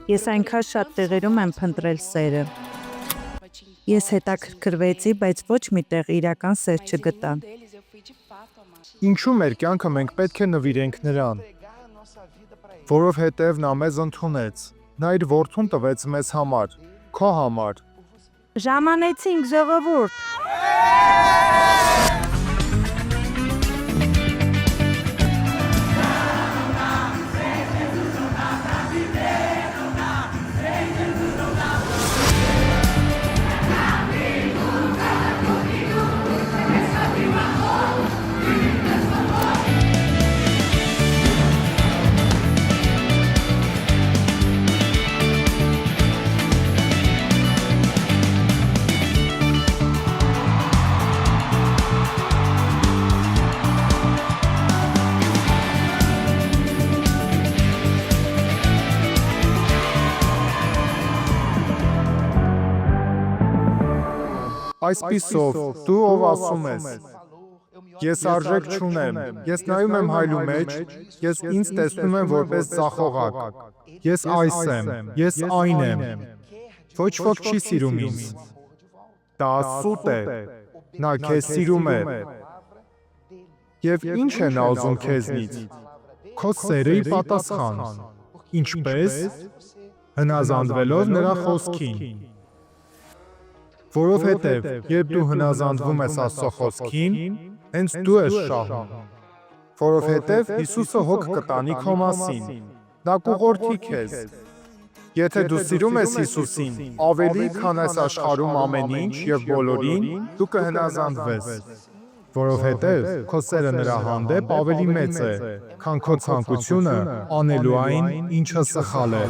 Ես այնքան շատ տեղերում եմ փնտրել սերը։ Ես հետաքրքրվեցի, բայց ոչ մի տեղ իրական սեր չգտա։ Ինչու մեր կյանքը մենք պետք է նվիրենք նրան, որովհետև նա մեզ ընդունեց։ Նա իր որդուն տվեց մեզ համար, քո համար։ Ժամանեցինք, ժողովուրդ։ Այսպիսով, դու ով ասում ես, ես արժեք չունեմ, ես նայում եմ հայլու մեջ, ես ինձ տեսնում եմ որպես ձախողակ, ես այս եմ, ես այն եմ, ոչ ոք չի սիրում ինձ, դա սուտ է, նա քեզ սիրում է, և ինչ է նա ուզում քեզնից, քո սերը ի պատասխան, ինչպես, հնազանդվելով նրա խոսքին, որովհետև, երբ դու հնազանդվում ես Աստծո խոսքին, հենց դու ես շահում, որովհետև Հիսուսը հոգ կտանի քո մասին, նա կուղղորդի քեզ, եթե դու սիրում ես Հիսուսին, ավելի քան այս աշխարհում ամեն ինչ և բոլորին, դու կհնազանդվես, որովհետև քո սերը նրա հանդեպ ավելի մեծ է, քան քո ցանկությունը անելու այն, ինչը սխալ է։